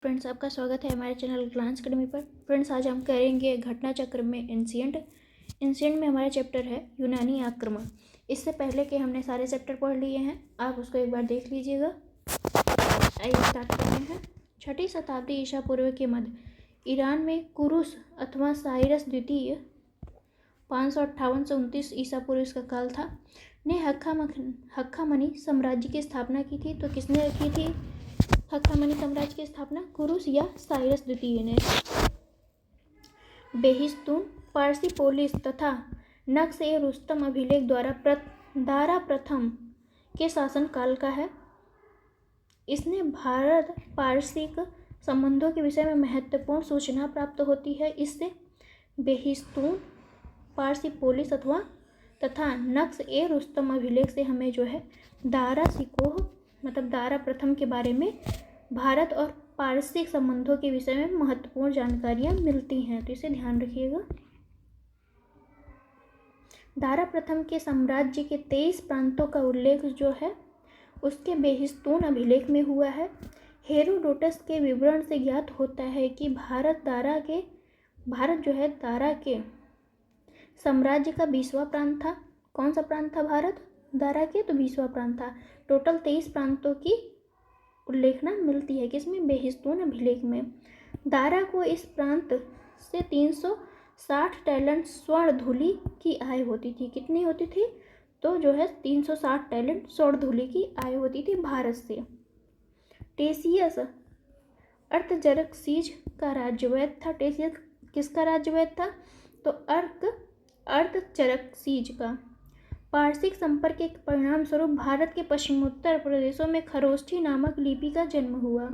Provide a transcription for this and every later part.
Friends, आपका स्वागत है हमारे चैनल ग्लांस अकेडमी पर। फ्रेंड्स, आज हम करेंगे घटना चक्र में एंशिएंट में हमारा चैप्टर है यूनानी आक्रमण। इससे पहले के हमने सारे चैप्टर पढ़ लिए हैं, आप उसको एक बार देख लीजिएगा। आइए स्टार्ट करते हैं। 6वीं शताब्दी ईसा पूर्व के मध्य ईरान में कुरुस अथवा साइरस द्वितीय 558 से 29 ईसा पूर्व इसका काल था, ने हक्कामनी साम्राज्य की स्थापना की थी। तो किसने की थी हक्कामनी साम्राज्य की स्थापना? कुरुस या साइरस द्वितीय ने। बेहिस्तून पारसी पोलिस तथा नक्श-ए-रुस्तम अभिलेख दारा प्रथम के शासन काल का है। इसने भारत पारसिक संबंधों के विषय में महत्वपूर्ण सूचना प्राप्त होती है। इससे बेहिस्तून पारसी पोलिस तथा नक्श-ए-रुस्तम अभिलेख से हमें जो है दारा सिकोह मतलब दारा प्रथम के बारे में भारत और पारसिक संबंधों के विषय में महत्वपूर्ण जानकारियां मिलती हैं। तो इसे ध्यान रखिएगा। दारा प्रथम के साम्राज्य के 23 प्रांतों का उल्लेख जो है उसके बेहिस्तून अभिलेख में हुआ है। हेरोडोटस के विवरण से ज्ञात होता है कि भारत जो है दारा के साम्राज्य का 20वां प्रांत था। कौन सा प्रांत था भारत दारा के? तो 20वां प्रांत था। टोटल 23 प्रांतों की उल्लेखना मिलती है किसमें? बेहिस्तून अभिलेख में। दारा को इस प्रांत से 360 टैलेंट स्वर्ण धूलि की आय होती थी। कितनी होती थी? तो जो है 360 टैलेंट स्वर्ण धूलि की आय होती थी भारत से। टेसियस अर्तजर्कसीज का राज्यवैद था। टेसियस किसका राज्यवैद था? तो अर्तजर्कसीज का। पारसिक संपर्क के परिणाम स्वरूप भारत के पश्चिमोत्तर प्रदेशों में खरोष्ठी नामक लिपि का जन्म हुआ।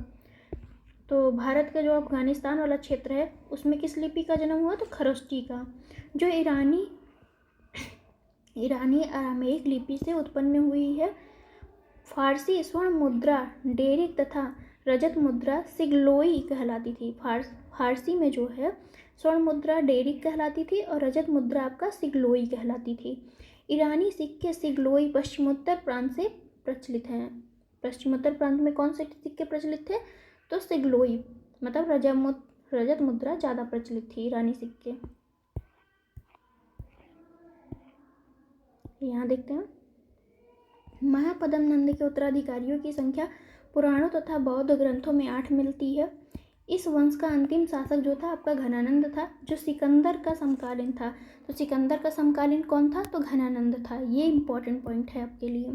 तो भारत का जो अफगानिस्तान वाला क्षेत्र है उसमें किस लिपि का जन्म हुआ? तो खरोष्ठी का, जो ईरानी अरामेइक लिपि से उत्पन्न हुई है। फारसी स्वर्ण मुद्रा डेरिक तथा रजत मुद्रा सिग्लोई कहलाती थी। फारसी में जो है स्वर्ण मुद्रा डेरिक कहलाती थी और रजत मुद्रा आपका सिग्लोई कहलाती थी। ईरानी सिक्के सिग्लोई पश्चिमोत्तर प्रांत से प्रचलित हैं। पश्चिमोत्तर प्रांत में कौन से सिक्के प्रचलित थे? तो सिग्लोई मतलब रजत मुद्रा ज़्यादा प्रचलित थी। ईरानी सिक्के यहाँ देखते हैं। महापद्म नंद के उत्तराधिकारियों की संख्या पुराणों तथा बौद्ध ग्रंथों में 8 मिलती है। इस वंश का अंतिम शासक जो था आपका घनानंद था, जो सिकंदर का समकालीन था। तो सिकंदर का समकालीन कौन था? तो घनानंद था। ये इंपॉर्टेंट पॉइंट है आपके लिए।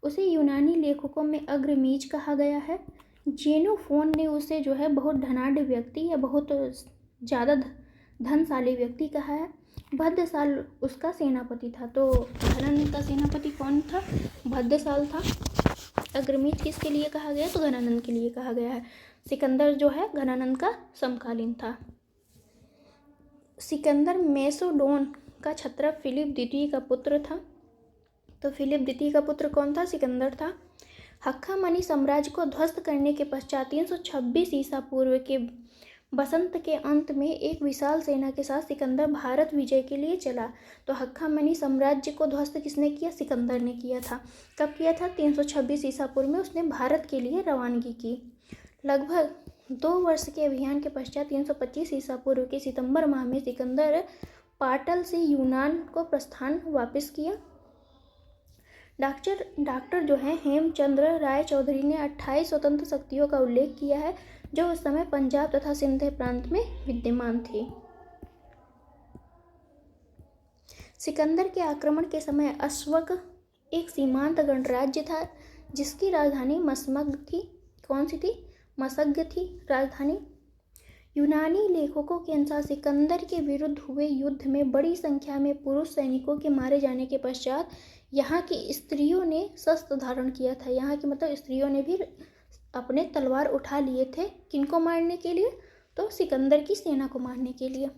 उसे यूनानी लेखकों में अग्रमीज कहा गया है। जेनोफोन ने उसे जो है बहुत धनाढ़ व्यक्ति या बहुत ज़्यादा धनशाली व्यक्ति कहा है। भद्रसाल उसका सेनापति था। तो घनानंद का सेनापति कौन था? भद्रसाल था। अग्रमीज किसके लिए कहा गया? तो घनानंद के लिए कहा गया है। सिकंदर जो है घनानंद का समकालीन था। सिकंदर मेसोडोन का क्षत्रप फिलिप द्वितीय का पुत्र था। तो फिलिप द्वितीय का पुत्र कौन था? सिकंदर था। हक्कामनी साम्राज्य को ध्वस्त करने के पश्चात 326 ईसा पूर्व के बसंत के अंत में एक विशाल सेना के साथ सिकंदर भारत विजय के लिए चला। तो हक्कामनी साम्राज्य को ध्वस्त किसने किया? सिकंदर ने किया था। कब किया था? 326 ईसा पूर्व में उसने भारत के लिए रवानगी की। लगभग 2 वर्ष के अभियान के पश्चात 325 ईसा पूर्व के सितंबर माह में सिकंदर पाटल से यूनान को प्रस्थान वापस किया। डॉक्टर जो है हेमचंद्र राय चौधरी ने 28 स्वतंत्र शक्तियों का उल्लेख किया है जो उस समय पंजाब तथा सिंध प्रांत में विद्यमान थी। सिकंदर के आक्रमण के समय अश्वक एक सीमांत गणराज्य था जिसकी राजधानी मसमग थी। कौन सी थी? मसग्ग थी राजधानी। यूनानी लेखकों के अनुसार सिकंदर के विरुद्ध हुए युद्ध में बड़ी संख्या में पुरुष सैनिकों के मारे जाने के पश्चात यहाँ की स्त्रियों ने शस्त्र धारण किया था। यहाँ की मतलब स्त्रियों ने भी अपने तलवार उठा लिए थे। किनको मारने के लिए? तो सिकंदर की सेना को मारने के लिए।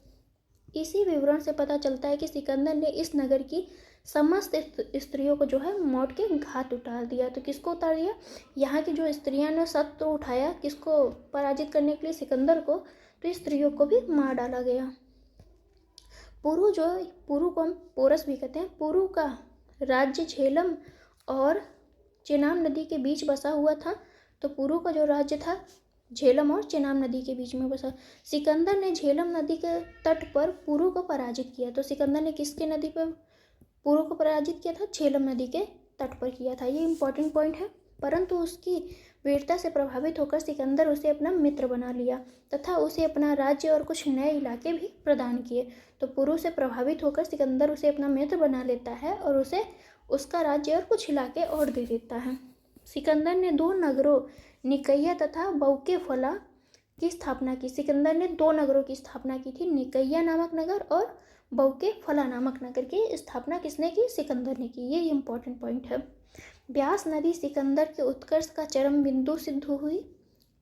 इसी विवरण से पता चलता है कि सिकंदर ने इस नगर की समस्त स्त्रियों को जो है मौत के घाट उतार दिया। तो किसको उतार दिया? यहाँ की जो स्त्रियां ने शस्त्र उठाया किसको पराजित करने के लिए? सिकंदर को। तो स्त्रियों को भी मार डाला गया। पुरु को हम पोरस भी कहते हैं। पुरु का राज्य झेलम और चेनाब नदी के बीच बसा हुआ था। तो पुरु का जो राज्य था झेलम और चेनाब नदी के बीच में बसा। सिकंदर ने झेलम नदी के तट पर पुरु को पराजित किया। तो सिकंदर ने किसके नदी पर पुरु को पराजित किया था? झेलम नदी के तट पर किया था। ये इंपॉर्टेंट पॉइंट है। परंतु उसकी वीरता से प्रभावित होकर सिकंदर उसे अपना मित्र बना लिया तथा उसे अपना राज्य और कुछ नए इलाके भी प्रदान किए। तो पुरु से प्रभावित होकर सिकंदर उसे अपना मित्र बना लेता है और उसे उसका राज्य और कुछ इलाके और दे देता है। सिकंदर ने 2 नगरों निकैया तथा बौकेफला की स्थापना की। सिकंदर ने 2 नगरों की स्थापना की थी, निकैया नामक नगर और बौकेफला नामक नगर की स्थापना किसने की? सिकंदर ने की। ये इंपॉर्टेंट पॉइंट है। ब्यास नदी सिकंदर के उत्कर्ष का चरम बिंदु सिद्ध हुई।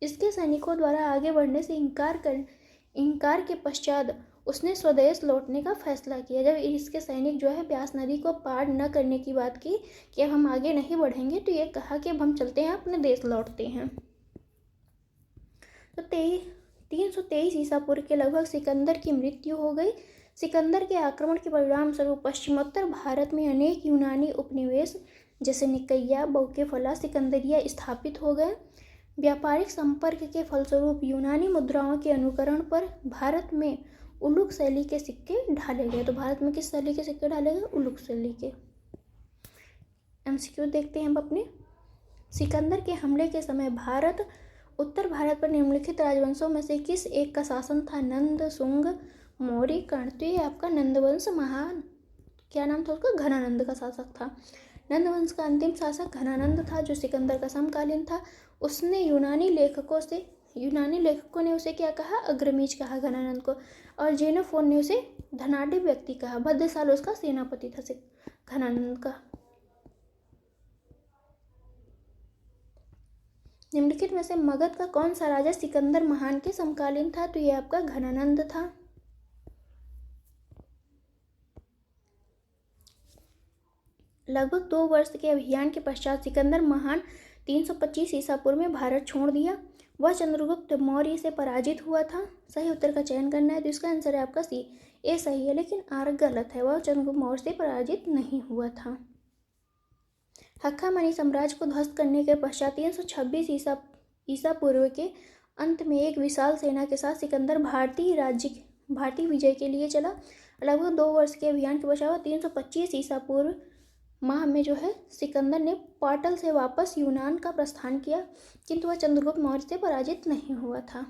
इसके सैनिकों द्वारा आगे बढ़ने से इनकार के पश्चात उसने स्वदेश लौटने का फैसला किया। जब इसके सैनिक जो है ब्यास नदी को पार न करने की बात की कि अब हम आगे नहीं बढ़ेंगे, तो ये कहा कि अब हम चलते हैं, अपने देश लौटते हैं। तो 323 ईसा पूर्व के लगभग सिकंदर की मृत्यु हो गई। सिकंदर के आक्रमण के परिणाम स्वरूप पश्चिमोत्तर भारत में अनेक यूनानी उपनिवेश जैसे निकैया, बौकेफला, सिकंदरिया स्थापित हो गए। व्यापारिक संपर्क के फलस्वरूप यूनानी मुद्राओं के अनुकरण पर भारत में उलुक शैली के सिक्के ढाले गए। तो भारत में किस शैली के सिक्के ढाले गए? उलुक शैली के। एमसीक्यू देखते हैं हम अपने। सिकंदर के हमले के समय उत्तर भारत पर निम्नलिखित राजवंशों में से किस एक का शासन था? नंद, शुंग, मौर्य, कर्ण। तो ये आपका नंदवंश महान, क्या नाम था उसका? घनानंद का शासक था। नंदवंश का अंतिम शासक घनानंद था, जो सिकंदर का समकालीन था। उसने यूनानी लेखकों ने उसे क्या कहा? अग्रमीज कहा घनानंद को, और जेनोफोन ने उसे धनाढ़ व्यक्ति कहा। भद्रशाल उसका सेनापति था घनानंद का। निम्नलिखित में से मगध का कौन सा राजा सिकंदर महान के समकालीन था? तो ये आपका घनानंद था। लगभग 2 वर्ष के अभियान के पश्चात सिकंदर महान 325 ईसा पूर्व में भारत छोड़ दिया। वह चंद्रगुप्त मौर्य से पराजित हुआ था। सही उत्तर का चयन करना है, तो इसका आंसर है आपका सी। ए सही है, लेकिन आर गलत है। वह चंद्रगुप्त मौर्य से पराजित नहीं हुआ था। हक्कामनी साम्राज्य को ध्वस्त करने के पश्चात 326 ईसा पूर्व के अंत में एक विशाल सेना के साथ सिकंदर भारतीय विजय के लिए चला। लगभग 2 वर्ष के अभियान के पश्चात 325 ईसा पूर्व माह में जो है सिकंदर ने पाटल से वापस यूनान का प्रस्थान किया, किंतु वह चंद्रगुप्त मौर्य से पराजित नहीं हुआ था।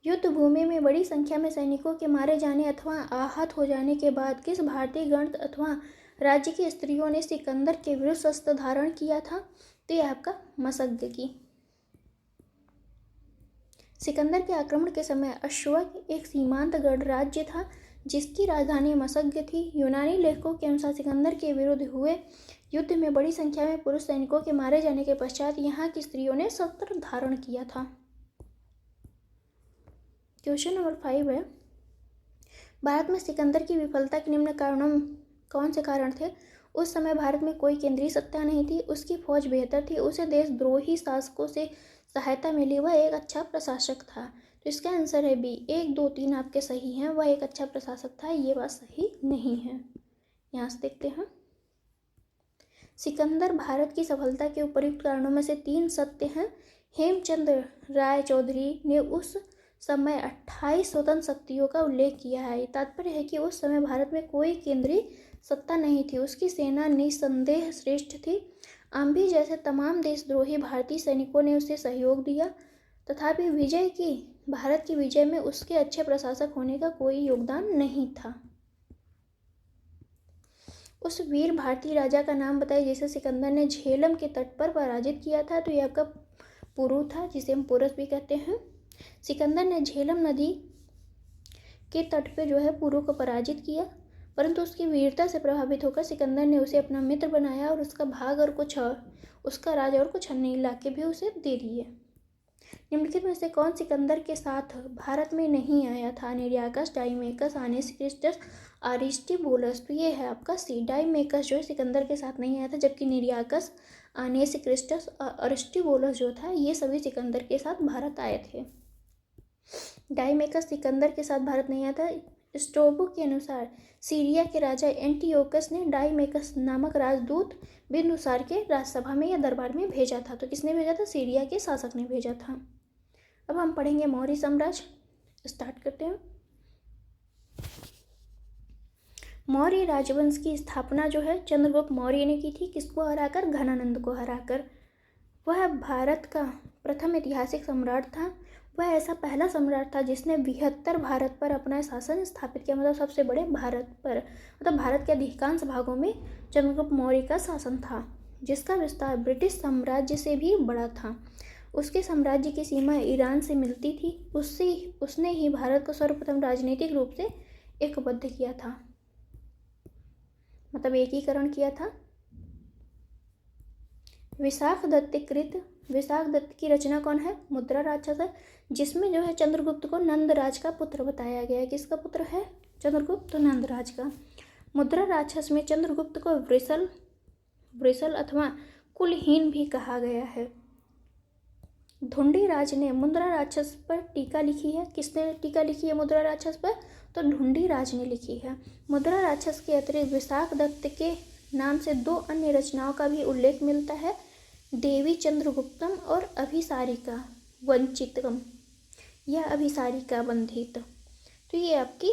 युद्ध भूमि में बड़ी संख्या में सैनिकों के मारे जाने अथवा आहत हो जाने के बाद किस भारतीय गण अथवा राज्य की स्त्रियों ने सिकंदर के विरुद्ध शस्त्र धारण किया था? तो यह आपका मसग्ग की। सिकंदर के आक्रमण के समय अश्वक एक सीमांत गणराज्य था जिसकी राजधानी मसग्ग थी। यूनानी लेखकों के अनुसार सिकंदर के विरुद्ध हुए युद्ध में बड़ी संख्या में पुरुष सैनिकों के मारे जाने के पश्चात यहाँ की स्त्रियों ने शस्त्र धारण किया था। क्वेश्चन नंबर 5 है, भारत में सिकंदर की विफलता के निम्न कारणों कौन से कारण थे? उस समय भारत में कोई केंद्रीय सत्ता नहीं थी, उसकी फौज बेहतर थी, उसे देशद्रोही शासकों से सहायता मिली, वह एक अच्छा प्रशासक था। तो इसका आंसर है बी। 1, 2, 3 आपके सही हैं। वह एक अच्छा प्रशासक था, ये बात सही नहीं है। यहाँ से देखते हैं, सिकंदर भारत की सफलता के उपयुक्त कारणों में से 3 सत्य हैं। हेमचंद्र राय चौधरी ने उस समय 28 स्वतंत्र शक्तियों का उल्लेख किया है। तात्पर्य है कि उस समय भारत में कोई केंद्रीय सत्ता नहीं थी, उसकी सेना निसंदेह श्रेष्ठ थी। आम्भी जैसे तमाम देशद्रोही भारतीय सैनिकों ने उसे सहयोग दिया, तथापि भारत की विजय में उसके अच्छे प्रशासक होने का कोई योगदान नहीं था। उस वीर भारतीय राजा का नाम बताइए जिसे सिकंदर ने झेलम के तट पर पराजित किया था। तो यह आपका पुरु था, जिसे हम पुरुष भी कहते हैं। सिकंदर ने झेलम नदी के तट पे जो है पुरु को पराजित किया, परंतु उसकी वीरता से प्रभावित होकर सिकंदर ने उसे अपना मित्र बनाया और उसका भाग और उसका राज और कुछ अन्य इलाके भी उसे दे दिए। निम्नलिखित में से कौन सिकंदर के साथ भारत में नहीं आया था? निरियाकस, डाइमेकस, आनेसिक्रिस्टस, अरिस्टिबुलस। तो ये है आपका सी। डाइमेकस जो है सिकंदर के साथ नहीं आया था, जबकि निरियाकस, आनेसिक्रिस्टस और अरिस्टिबुलस जो था ये सभी सिकंदर के साथ भारत आए थे। डाइमेकस सिकंदर के साथ भारत नहीं आया था, स्ट्रोबो के अनुसार सीरिया के राजा एंटियोकस ने डाइमेकस नामक राजदूत बिंदुसार के राजसभा में या दरबार में भेजा था। तो किसने भेजा था? सीरिया के शासक ने भेजा था। अब हम पढ़ेंगे मौर्य साम्राज्य। स्टार्ट करते हैं। मौर्य राजवंश की स्थापना जो है चंद्रगुप्त मौर्य ने की थी। किसको हराकर? घनानंद को हराकर। वह भारत का प्रथम ऐतिहासिक सम्राट था। वह ऐसा पहला सम्राट था जिसने बृहत्तर भारत पर अपना शासन स्थापित किया, मतलब सबसे बड़े भारत पर, मतलब भारत के अधिकांश भागों में चंद्रगुप्त मौर्य का शासन था, जिसका विस्तार ब्रिटिश साम्राज्य से भी बड़ा था। उसके साम्राज्य की सीमा ईरान से मिलती थी। उसने ही भारत को सर्वप्रथम राजनीतिक रूप से एकबद्ध किया था, मतलब एकीकरण किया था। विशाख दत्त की रचना कौन है? मुद्रा राक्षस है, जिसमें जो है चंद्रगुप्त को नंदराज का पुत्र बताया गया है। किसका पुत्र है? चंद्रगुप्त नंदराज का। मुद्रा राक्षस में चंद्रगुप्त को वृषल अथवा कुलहीन भी कहा गया है। ढुंढीराज ने मुद्रा राक्षस पर टीका लिखी है। किसने टीका लिखी है मुद्रा राक्षस पर? तो ढुंढीराज ने लिखी है। मुद्रा राक्षस के अतिरिक्त विशाख दत्त के नाम से 2 अन्य रचनाओं का भी उल्लेख मिलता है, देवी चंद्रगुप्तम और अभिसारिका वंचितम या अभिसारिका बंधित। तो ये आपकी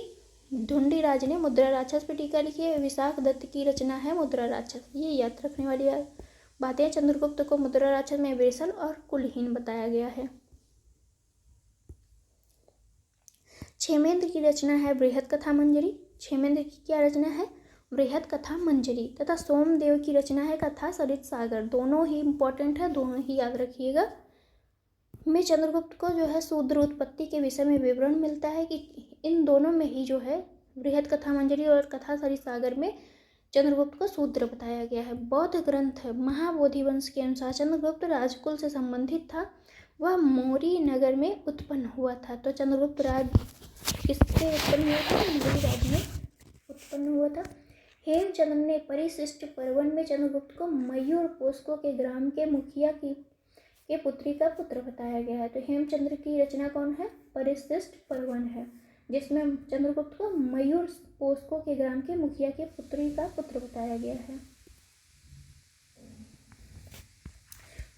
ढुंढीराज ने मुद्रा राक्षस पर टीका लिखी है। विशाख दत्त की रचना है मुद्रा राक्षस। ये याद रखने वाली बातें। चंद्रगुप्त को मुद्रा राक्षस में वृषल और कुलहीन बताया गया है। क्षेमेंद्र की रचना है बृहत कथा मंजरी। क्षेमेंद्र की क्या रचना है? बृहत कथा मंजरी। तथा सोमदेव की रचना है कथा सरित सागर। दोनों ही इंपॉर्टेंट है, दोनों ही याद रखिएगा। में चंद्रगुप्त को जो है शूद्र उत्पत्ति के विषय में विवरण मिलता है कि इन दोनों में ही जो है बृहत कथा मंजरी और कथा सरित सागर में चंद्रगुप्त को शूद्र बताया गया है। बौद्ध ग्रंथ महाबोधि वंश के अनुसार चंद्रगुप्त राजकुल से संबंधित था। वह मौर्य नगर में उत्पन्न हुआ था। तो चंद्रगुप्त राज किससे उत्पन्न हुआ था? मौर्य राज में उत्पन्न हुआ था। हेमचंद्र ने परिशिष्ट पर्वन में चंद्रगुप्त को मयूर पोस्को के ग्राम के मुखिया के पुत्री का पुत्र बताया गया है। तो हेमचंद्र की रचना कौन है? परिशिष्ट पर्वन है, जिसमें चंद्रगुप्त को मयूर पोस्को के ग्राम के मुखिया के पुत्री का पुत्र बताया गया है।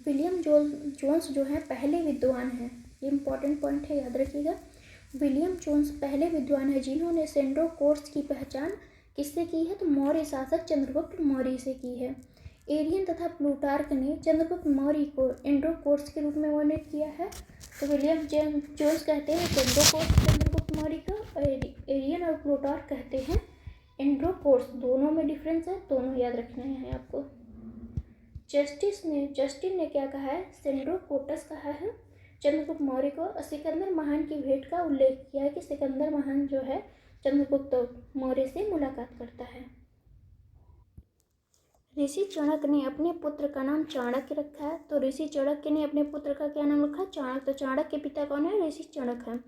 विलियम जोन्स जो है पहले विद्वान हैं। ये इंपॉर्टेंट पॉइंट है, याद रखिएगा। विलियम जोन्स पहले विद्वान है जिन्होंने सेंड्रो कोर्स की पहचान किससे की है? तो मौर्य शासक चंद्रगुप्त मौर्य से की है। एरियन तथा प्लूटार्क ने चंद्रगुप्त मौर्य को एंड्रोकोर्स के रूप में वर्णित किया है। तो विलियम जोन्स कहते हैं एंड्रोकोर्स चंद्रगुप्त मौर्य का, और एरियन और प्लूटार्क कहते हैं एंड्रोकोर्स। दोनों में डिफरेंस है, दोनों याद रखना है आपको। जस्टिन ने क्या कहा है? सेंड्रोकोटस कहा है चंद्रगुप्त मौर्य को। सिकंदर महान की भेंट का उल्लेख किया है कि सिकंदर महान जो है चंद्रगुप्त मौर्य से मुलाकात करता है। ऋषि चाणक्य ने अपने पुत्र का नाम चाणक्य रखा है। तो ऋषि चाणक्य ने अपने पुत्र का क्या नाम रखा? चाणक्य। तो चाणक्य के पिता कौन है? ऋषि चाणक्य है।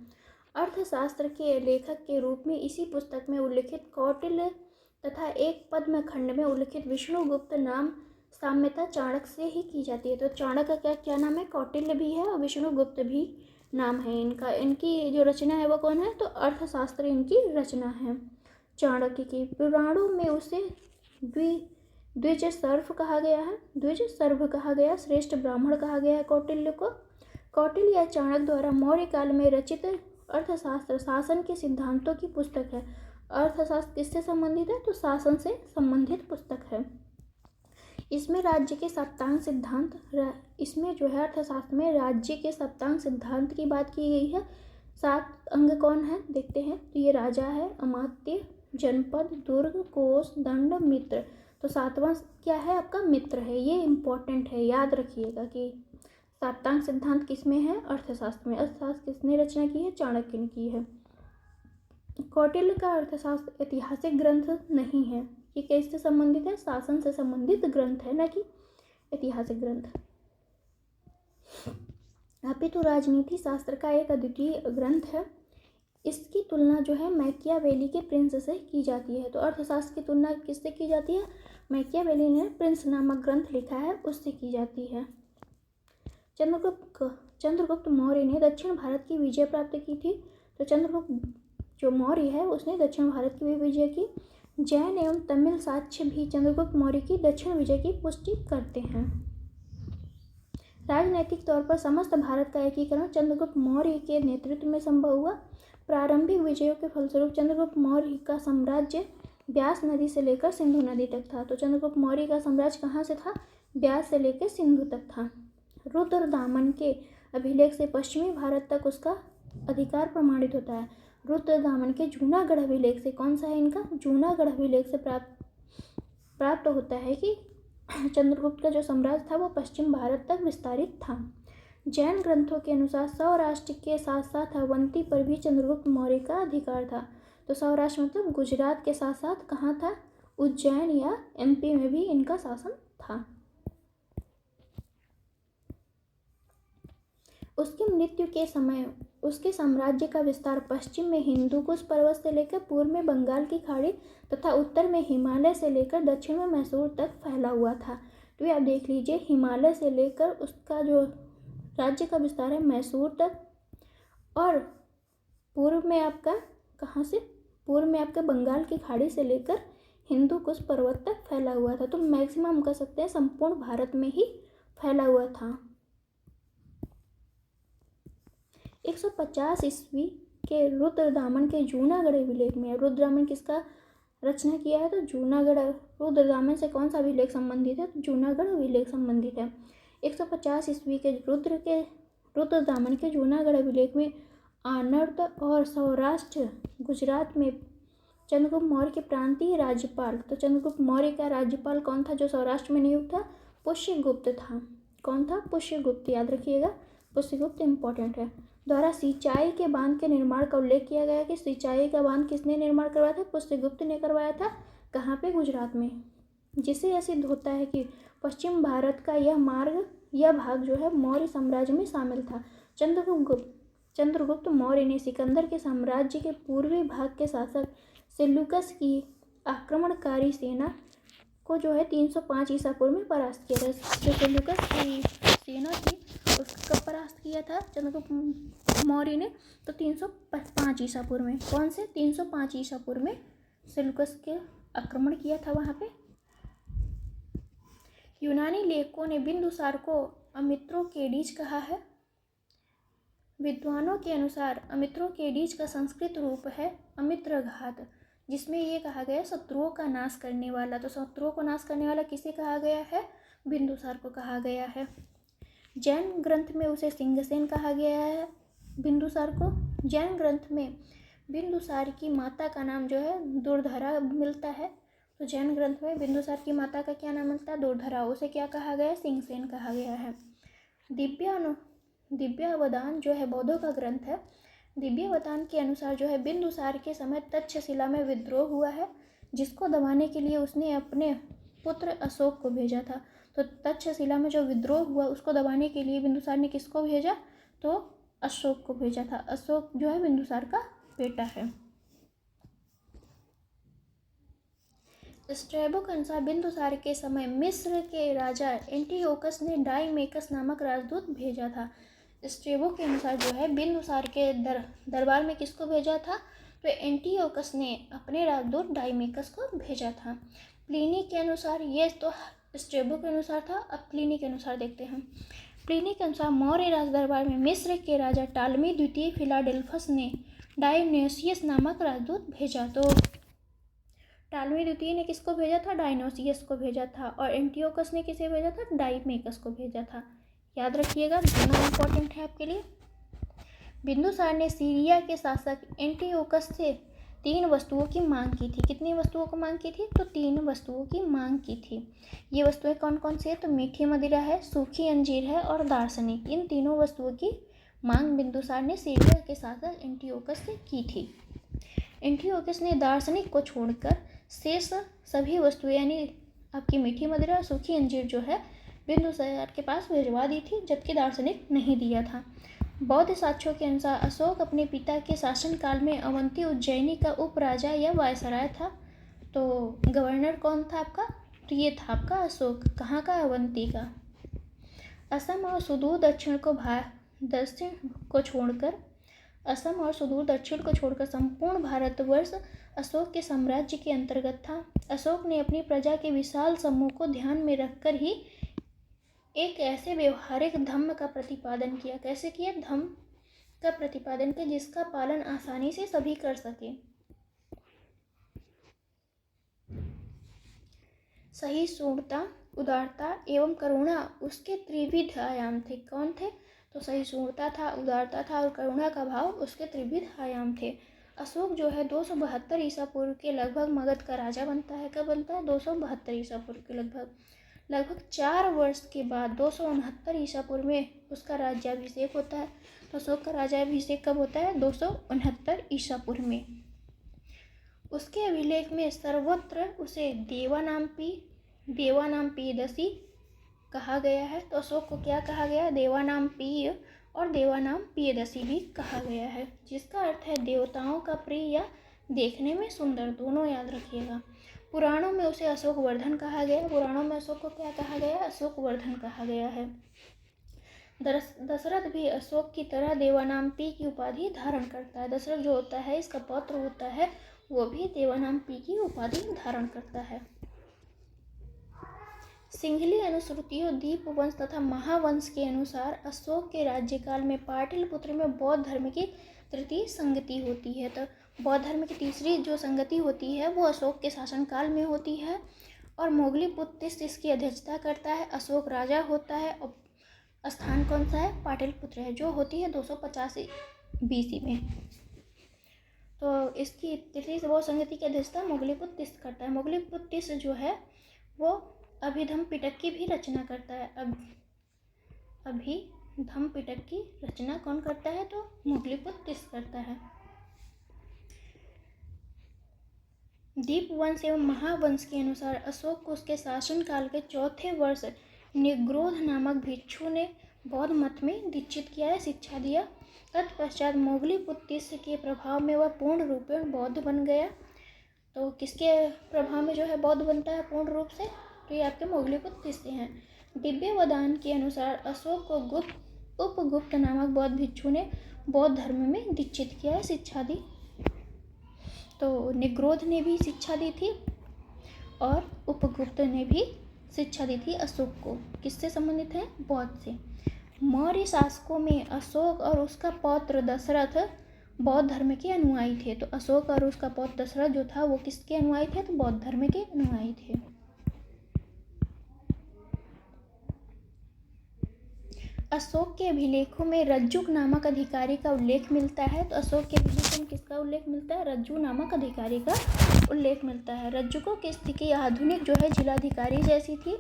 अर्थशास्त्र के लेखक के रूप में इसी पुस्तक में उल्लिखित कौटिल्य तथा एक पद्म खंड में उल्लिखित विष्णुगुप्त नाम साम्यता चाणक्य से ही की जाती है। तो चाणक्य का क्या नाम है? कौटिल्य भी है और विष्णुगुप्त भी नाम है इनका। इनकी जो रचना है वो कौन है? तो अर्थशास्त्र इनकी रचना है चाणक्य की। पुराणों में उसे द्विज सर्व कहा गया है, द्विज सर्व कहा गया, श्रेष्ठ ब्राह्मण कहा गया है कौटिल्य को। कौटिल्य या चाणक्य द्वारा मौर्य काल में रचित अर्थशास्त्र शासन के सिद्धांतों की पुस्तक है। अर्थशास्त्र किससे संबंधित है? तो शासन से संबंधित पुस्तक है। इसमें राज्य के सप्तांग सिद्धांत, इसमें जो है अर्थशास्त्र में राज्य के सप्तांग सिद्धांत की बात की गई है। 7 अंग कौन है देखते हैं। तो ये राजा है, अमात्य, जनपद, दुर्ग, कोष, दंड, मित्र। तो 7वां क्या है आपका? मित्र है। ये इंपॉर्टेंट है, याद रखिएगा कि सप्तांग सिद्धांत किसमें है? अर्थशास्त्र में। अर्थशास्त्र किसने रचना की है? चाणक्य ने की है। कौटिल्य का अर्थशास्त्र ऐतिहासिक ग्रंथ नहीं है। ये किससे संबंधित है? शासन से संबंधित ग्रंथ है, न कि ऐतिहासिक ग्रंथ। अपितु राजनीति शास्त्र का एक अद्वितीय ग्रंथ है। इसकी तुलना जो है मैकियावेली के प्रिंस से की जाती है। तो अर्थशास्त्र की तुलना किससे की जाती है? मैकियावेली ने प्रिंस नामक ग्रंथ लिखा है, उससे की जाती है। चंद्रगुप्त मौर्य ने दक्षिण भारत की विजय प्राप्त की थी। तो जो मौर्य है उसने दक्षिण भारत की भी विजय की। जैन एवं तमिल साक्ष्य भी चंद्रगुप्त मौर्य की दक्षिण विजय की पुष्टि करते हैं। राजनैतिक तौर पर समस्त भारत का एकीकरण चंद्रगुप्त मौर्य के नेतृत्व में संभव हुआ। प्रारंभिक विजयों के फलस्वरूप चंद्रगुप्त मौर्य का साम्राज्य ब्यास नदी से लेकर सिंधु नदी तक था। तो चंद्रगुप्त मौर्य का साम्राज्य कहाँ से था? ब्यास से लेकर सिंधु तक था। रुद्रदामन के अभिलेख से पश्चिमी भारत तक उसका अधिकार प्रमाणित होता है। रुद्रदामन के जूनागढ़ अभिलेख से, कौन सा है इनका? जूनागढ़ अभिलेख से प्राप्त होता है कि चंद्रगुप्त का जो साम्राज्य था वो पश्चिम भारत तक विस्तारित था। जैन ग्रंथों के अनुसार सौराष्ट्र के साथ साथ अवंती पर भी चंद्रगुप्त मौर्य का अधिकार था। तो सौराष्ट्र मतलब गुजरात के साथ साथ कहाँ था? उज्जैन या एमपी में भी इनका शासन था। उसकी मृत्यु के समय उसके साम्राज्य का विस्तार पश्चिम में हिंदुकुश पर्वत से लेकर पूर्व में बंगाल की खाड़ी तथा उत्तर में हिमालय से लेकर दक्षिण में मैसूर तक फैला हुआ था। तो ये आप देख लीजिए, हिमालय से लेकर उसका जो राज्य का विस्तार है मैसूर तक, और पूर्व में आपका कहाँ से? पूर्व में आपका बंगाल की खाड़ी से लेकर हिंदुकुश पर्वत तक फैला हुआ था। तो मैक्सिमम हम कह सकते हैं संपूर्ण भारत में ही फैला हुआ था। 150 ईस्वी के रुद्रदामन के जूनागढ़ अभिलेख में, रुद्रदामन किसका रचना किया है? तो जूनागढ़। रुद्रदामन से कौन सा अभिलेख संबंधित है? तो जूनागढ़ अभिलेख संबंधित है। 150 ईस्वी के रुद्रदामन के जूनागढ़ अभिलेख में आनर्त और सौराष्ट्र गुजरात में चंद्रगुप्त मौर्य के प्रांतीय राज्यपाल, तो चंद्रगुप्त मौर्य का राज्यपाल कौन था जो सौराष्ट्र में नियुक्त था? पुष्यगुप्त था। कौन था? पुष्यगुप्त, याद रखिएगा, पुष्यगुप्त इंपॉर्टेंट है। द्वारा सिंचाई के बांध के निर्माण का उल्लेख किया गया कि सिंचाई का बांध किसने निर्माण करवाया था? पुष्यगुप्त ने करवाया था। कहाँ पे? गुजरात में। जिससे यह सिद्ध होता है कि पश्चिम भारत का यह भाग जो है मौर्य साम्राज्य में शामिल था। चंद्रगुप्त मौर्य ने सिकंदर के साम्राज्य के पूर्वी भाग के शासक सेल्यूकस की आक्रमणकारी सेना को जो है 305 ईसा पूर्व में परास्त किया था। जो सेल्यूकस की सेना थी उसका परास्त किया था चंद्रगुप्त मौर्य ने, तो 305 ईसा पूर्व में। कौन से? 305 ईसा पूर्व में सेल्यूकस के आक्रमण किया था वहाँ पे। यूनानी लेखकों ने बिंदुसार को अमित्रोकेडीज कहा है। विद्वानों के अनुसार अमित्रोकेडीज का संस्कृत रूप है अमित्रघात, जिसमें ये कहा गया शत्रुओं का नाश करने वाला। तो शत्रुओं को नाश करने वाला किसे कहा गया है? बिंदुसार को कहा गया है। जैन ग्रंथ में उसे सिंहसेन कहा गया है बिंदुसार को। जैन ग्रंथ में बिंदुसार की माता का नाम जो है दुर्धरा मिलता है। तो जैन ग्रंथ में बिंदुसार की माता का क्या नाम मिलता है? दुर्धरा। उसे क्या कहा गया है? सिंहसेन कहा गया है। दिव्यावदान जो है बौद्धों का ग्रंथ है। दिव्यावदान के अनुसार जो है बिंदुसार के समय तक्षशिला में विद्रोह हुआ है, जिसको दबाने के लिए उसने अपने पुत्र अशोक को भेजा था। तो तक्षशिला में जो विद्रोह हुआ उसको दबाने के लिए बिंदुसार ने किसको भेजा? तो अशोक को भेजा था। अशोक जो है बिंदुसार का बेटा है। स्ट्रैबो के अनुसार बिंदुसार के समय मिस्र के राजा एंटियोकस ने डाइमेकस नामक राजदूत भेजा था। स्ट्रैबो के अनुसार जो है बिंदुसार के दरबार में किसको भेजा था? तो एंटियोकस ने अपने राजदूत डाइमेकस को भेजा था। प्लिनी के अनुसार, ये तो स्ट्रैबो के अनुसार था, अब प्लिनी के अनुसार देखते हैं। प्लिनी के अनुसार मौर्य राज दरबार में मिस्र के राजा टालमी द्वितीय फिलाडेल्फस ने डायोन्युसियस नामक राजदूत भेजा। तो टालमी द्वितीय ने किसको भेजा था? डायोन्युसियस को भेजा था। और एंटियोकस ने किसे भेजा था? डाइमेकस को भेजा था। याद रखिएगा, दोनों इंपॉर्टेंट है आपके लिए। बिंदुसार ने सीरिया के शासक एंटियोकस से 3 वस्तुओं की मांग की थी। कितनी वस्तुओं को मांग की थी? तो 3 वस्तुओं की मांग की थी। ये वस्तुएं कौन कौन सी है? तो मीठी मदिरा है, सूखी अंजीर है और दार्शनिक। इन तीनों वस्तुओं की मांग बिंदुसार ने सीरिया के शासक एंटियोकस से की थी। एंटियोकस ने दार्शनिक को छोड़कर शेष सभी वस्तुएं यानी आपकी मीठी मदिरा, सूखी अंजीर जो है बिंदुसार के पास भिजवा दी थी, जबकि दार्शनिक नहीं दिया था। बौद्ध साक्ष्यों के अनुसार अशोक अपने पिता के शासनकाल में अवंती उज्जैनी का उपराजा या वायसराय था। तो गवर्नर कौन था आपका? तो ये था आपका अशोक। कहाँ का? अवंती का। असम और सुदूर दक्षिण को छोड़कर असम और सुदूर दक्षिण को छोड़कर संपूर्ण भारतवर्ष अशोक के साम्राज्य के अंतर्गत था। अशोक ने अपनी प्रजा के विशाल समूह को ध्यान में रखकर ही एक ऐसे व्यवहारिक धम्म का प्रतिपादन किया। कैसे किया? धम्म का प्रतिपादन किया जिसका पालन आसानी से सभी कर सके। सहिष्णुता, उदारता एवं करुणा उसके त्रिविध आयाम थे। कौन थे? तो सहिष्णुता था, उदारता था और करुणा का भाव उसके त्रिविध आयाम थे। अशोक जो है 272 ईसा पूर्व के लगभग मगध का राजा बनता है। कब बनता है? 272 ईसा पूर्व के लगभग 4 वर्ष के बाद 269 ईसा पूर्व में उसका राज्याभिषेक होता है। तो अशोक का राज्याभिषेक कब होता है? 269 ईसा पूर्व में। उसके अभिलेख में सर्वत्र उसे देवानाम पियदसि कहा गया है। तो अशोक को क्या कहा गया? देवानाम पिय और देवानाम पियदसि भी कहा गया है, जिसका अर्थ है देवताओं का प्रिय या देखने में सुंदर, दोनों याद रखिएगा। पुराणों में उसे अशोक वर्धन कहा गया। पुराणों में अशोक को क्या कहा गया? अशोक वर्धन कहा गया है। दशरथ भी अशोक की तरह देवानाम पी की उपाधि धारण करता है। दशरथ जो होता है, इसका पौत्र होता है, वो भी देवानाम पी की उपाधि धारण करता है। सिंहली अनुश्रुतियों, दीपवंश तथा महावंश के अनुसार अशोक के राज्यकाल में पाटलिपुत्र में बौद्ध धर्म की तृतीय संगति होती है। तो बौद्ध धर्म की तीसरी जो संगति होती है वो अशोक के शासनकाल में होती है और मोगलीपुत्र इसकी अध्यक्षता करता है। अशोक राजा होता है और स्थान कौन सा है? पाटलिपुत्र है, जो होती है 285 BC में। तो इसकी तृतीय वो संगति की अध्यक्षता मोगलीपुत्र करता है। मोगलीपुत्र जो है वो अभिधम पिटक की भी रचना करता है। अभिधम पिटक की रचना कौन करता है? तो मोगलीपुत्र करता है। दीपवंश एवं महावंश के अनुसार अशोक को उसके शासनकाल के चौथे वर्ष निग्रोध नामक भिक्षु ने बौद्ध मत में दीक्षित किया है, शिक्षा दिया। तत्पश्चात मोगलीपुत्र के प्रभाव में वह पूर्ण रूपेण बौद्ध बन गया। तो किसके प्रभाव में जो है बौद्ध बनता है पूर्ण रूप से? तो ये आपके मोगलीपुत्र से हैं। दिव्य वदान के अनुसार अशोक को उपगुप्त नामक बौद्ध भिक्षु ने बौद्ध धर्म में दीक्षित किया है, शिक्षा दी। तो निग्रोध ने भी शिक्षा दी थी और उपगुप्त ने भी शिक्षा दी थी अशोक को। किससे संबंधित है? बौद्ध से। मौर्य शासकों में अशोक और उसका पौत्र दशरथ बौद्ध धर्म के अनुयायी थे। तो अशोक और उसका पौत्र दशरथ जो था वो किसके अनुयायी थे? तो बौद्ध धर्म के अनुयायी थे। अशोक के अभिलेखों में रज्जुक नामक अधिकारी का उल्लेख मिलता है। तो अशोक के अभिलेखों में किसका उल्लेख मिलता है? रज्जु नामक अधिकारी का उल्लेख मिलता है। रज्जुकों की स्थिति आधुनिक जो है जिलाधिकारी जैसी थी,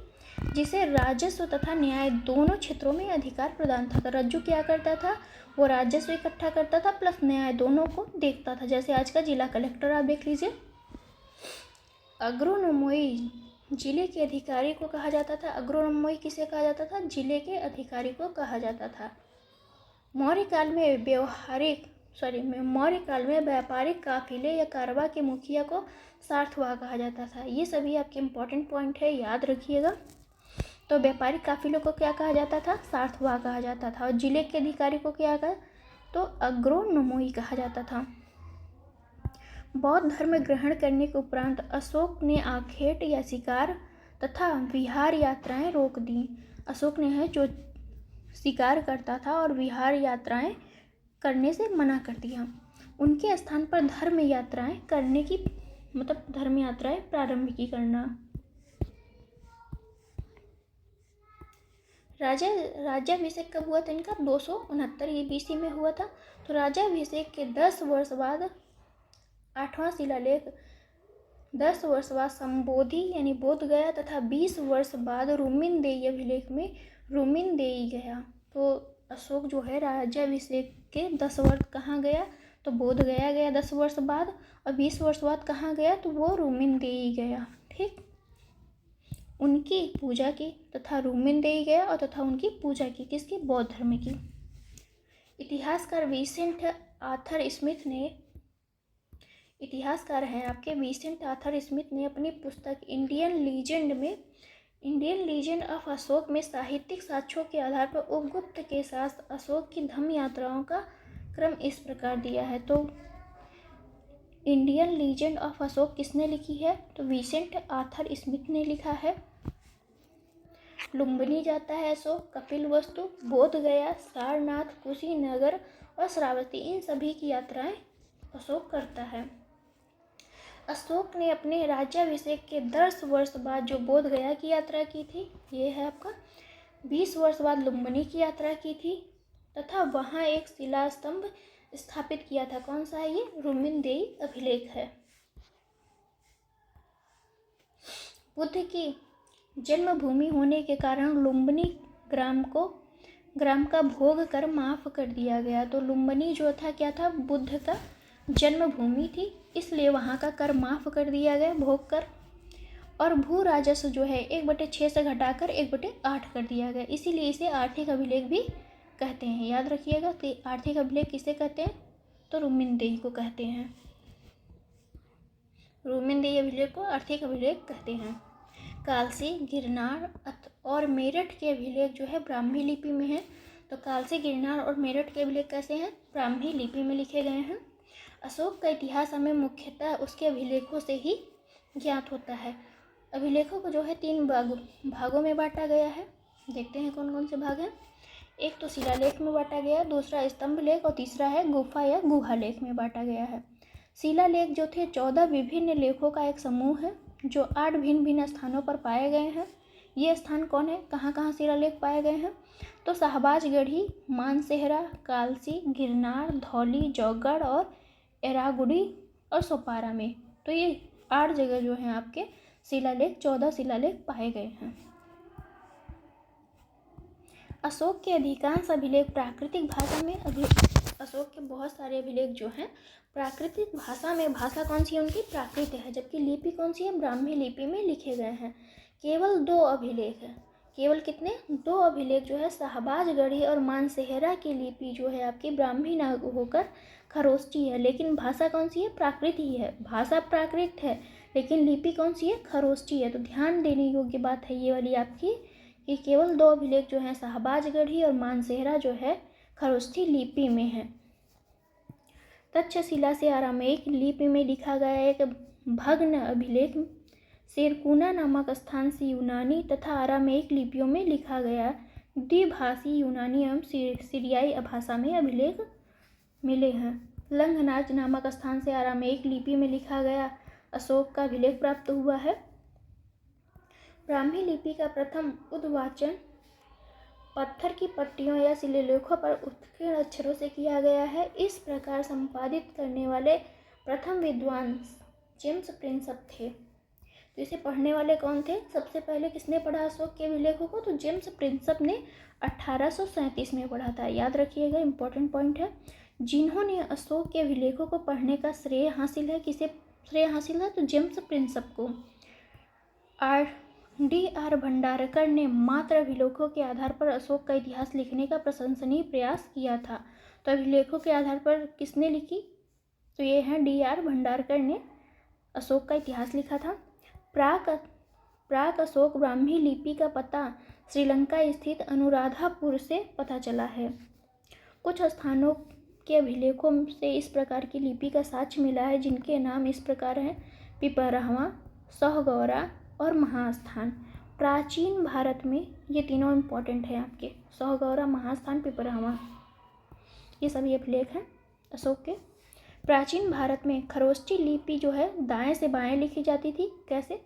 जिसे राजस्व तथा न्याय दोनों क्षेत्रों में अधिकार प्रदान था। तो रज्जु क्या करता था? वो राजस्व इकट्ठा करता था प्लस न्याय दोनों को देखता था। जैसे आज का जिला कलेक्टर आप देख लीजिए। अग्रोनोमोई जिले के अधिकारी को कहा जाता था। अग्रोनोमोई किसे कहा जाता था? जिले के अधिकारी को कहा जाता था। मौर्य काल में व्यापारिक काफिले या कारवा के मुखिया को सार्थवाह कहा जाता था। ये सभी आपके इम्पोर्टेंट पॉइंट है, याद रखिएगा। तो व्यापारिक काफिलों को क्या कहा जाता था? सार्थवाह कहा जाता था। और जिले के अधिकारी को क्या कहा? तो अग्रोनोमोई कहा जाता था। बौद्ध धर्म ग्रहण करने के उपरांत अशोक ने आखेट या शिकार तथा विहार यात्राएं रोक दी। अशोक ने है जो शिकार करता था और विहार यात्राएं करने से मना कर दिया। उनके स्थान पर धर्म यात्राएं करने की धर्म यात्राएं प्रारंभ की करना। राज्याभिषेक कब हुआ था इनका? 269 BC में हुआ था। तो राज्याभिषेक के 10 वर्ष बाद 8वां शिलालेख 10 वर्ष बाद संबोधि यानी बोध गया तथा 20 वर्ष बाद रुमिनदेई अभिलेख में रुमिनदेई गया। तो अशोक जो है राज्याभिषेक के 10 वर्ष कहाँ गया? तो बोध गया गया 10 वर्ष बाद, और 20 वर्ष बाद कहाँ गया? तो वो रुमिनदेई गया। ठीक, उनकी पूजा की तथा रुमिनदेई गया और तथा उनकी पूजा की। किसकी? बौद्ध धर्म की। इतिहासकार विसेंट आर्थर स्मिथ ने इतिहासकार हैं आपके विसेंट आर्थर स्मिथ ने अपनी पुस्तक इंडियन लीजेंड ऑफ अशोक में साहित्यिक साक्ष्यों के आधार पर उपगुप्त के साथ अशोक की धम्म यात्राओं का क्रम इस प्रकार दिया है। तो इंडियन लीजेंड ऑफ अशोक किसने लिखी है? तो विसेंट आर्थर स्मिथ ने लिखा है। लुम्बिनी जाता है अशोक, कपिलवस्तु, बोध गया, सारनाथ, कुशीनगर और श्रावस्ती, इन सभी की यात्राएं अशोक करता है। अशोक ने अपने राज्याभिषेक के 10 वर्ष बाद जो बोध गया की यात्रा की थी, ये है आपका। 20 वर्ष बाद लुम्बिनी की यात्रा की थी तथा वहाँ एक शिला स्तंभ स्थापित किया था। कौन सा है ये? रुमिनदेई अभिलेख है। बुद्ध की जन्मभूमि होने के कारण लुम्बिनी ग्राम का भोग कर माफ कर दिया गया। तो लुम्बिनी जो था क्या था? बुद्ध का जन्मभूमि थी, इसलिए वहाँ का कर माफ कर दिया गया, भोग कर। और भू राजस्व जो है 1/6 से घटाकर 1/8 कर दिया गया, इसीलिए इसे आर्थिक अभिलेख भी कहते हैं। याद रखिएगा कि आर्थिक अभिलेख किसे कहते हैं? तो रुमिनदेई को कहते हैं। रुमिनदेई अभिलेख को आर्थिक अभिलेख कहते हैं। कालसी, गिरनार और मेरठ के अभिलेख जो है ब्राह्मी लिपि में है। तो कालसी, गिरनार और मेरठ के अभिलेख कैसे हैं? ब्राह्मी लिपि में लिखे गए हैं। अशोक का इतिहास हमें मुख्यतः उसके अभिलेखों से ही ज्ञात होता है। अभिलेखों को जो है 3 भागों में बांटा गया है। देखते हैं कौन कौन से भाग हैं। एक तो शिलालेख में बांटा गया, दूसरा स्तंभ लेख और तीसरा है गुफा या गुहा लेख में बांटा गया है। शिलालेख जो थे 14 विभिन्न लेखों का एक समूह है जो 8 भिन्न भिन्न स्थानों पर पाए गए हैं। ये स्थान कौन है? कहाँ कहाँ शिलालेख पाए गए हैं? तो शाहबाजगढ़ी, मानसेहरा, कालसी, गिरनार, धौली, जौगढ़ और एरागुड़ी और सोपारा में। तो ये 8 जगह जो हैं आपके शिलालेख, 14 शिलालेख पाए गए हैं। अशोक के अधिकांश अभिलेख प्राकृतिक भाषा में अशोक के बहुत सारे अभिलेख जो हैं प्राकृतिक भाषा में, भाषा कौन सी है उनकी? प्राकृत है, जबकि लिपि कौन सी है? ब्राह्मी लिपि में लिखे गए हैं। केवल 2 अभिलेख है। केवल कितने? 2 अभिलेख जो है शाहबाजगढ़ी और मानसेहरा की लिपि जो है आपकी ब्राह्मी न होकर खरोष्टी है, लेकिन भाषा कौन सी है? प्राकृत ही है। भाषा प्राकृत है लेकिन लिपि कौन सी है? खरोष्टी है। तो ध्यान देने योग्य बात है ये वाली आपकी कि केवल 2 अभिलेख जो हैं शाहबाजगढ़ी और मानसेहरा जो है खरोष्टी लिपि में है। तक्षशिला से अरामेइक लिपि में लिखा गया एक भग्न अभिलेख शेरकुना नामक स्थान से यूनानी तथा अरामेइक लिपियों में लिखा गया द्विभाषी यूनानी एवं सीरियाई भाषा में अभिलेख मिले हैं। लंघनाच नामक स्थान से अरामेइक लिपि में लिखा गया अशोक का अभिलेख प्राप्त हुआ है। ब्राह्मी लिपि का प्रथम उद्वाचन पत्थर की पट्टियों या शिलालेखों पर उत्कीर्ण अक्षरों से किया गया है। इस प्रकार संपादित करने वाले प्रथम विद्वान जेम्स प्रिंसप थे। तो इसे पढ़ने वाले कौन थे? सबसे पहले किसने पढ़ा अशोक के अभिलेखों को? तो जेम्स प्रिंसप ने 1837 में पढ़ा था। याद रखिएगा, इंपॉर्टेंट पॉइंट है। जिन्होंने अशोक के अभिलेखों को पढ़ने का श्रेय हासिल है, किसे श्रेय हासिल है? तो जेम्स प्रिंसप को। D.R. भंडारकर ने मात्र अभिलेखों के आधार पर अशोक का इतिहास लिखने का प्रशंसनीय प्रयास किया था। तो अभिलेखों के आधार पर किसने लिखी? तो ये है D.R. भंडारकर ने अशोक का इतिहास लिखा था। प्राक अशोक ब्राह्मी लिपि का पता श्रीलंका स्थित अनुराधापुर से पता चला है। कुछ स्थानों के अभिलेखों से इस प्रकार की लिपि का साक्ष्य मिला है जिनके नाम इस प्रकार हैं: पिपरहवा, सौगौरा और महास्थान। प्राचीन भारत में ये तीनों इम्पॉर्टेंट हैं आपके, सौगौरा, महास्थान, पिपरहवा, ये सभी अभिलेख हैं अशोक के। प्राचीन भारत में खरोष्टी लिपि जो है दाएं से बाएं लिखी जाती थी। कैसे?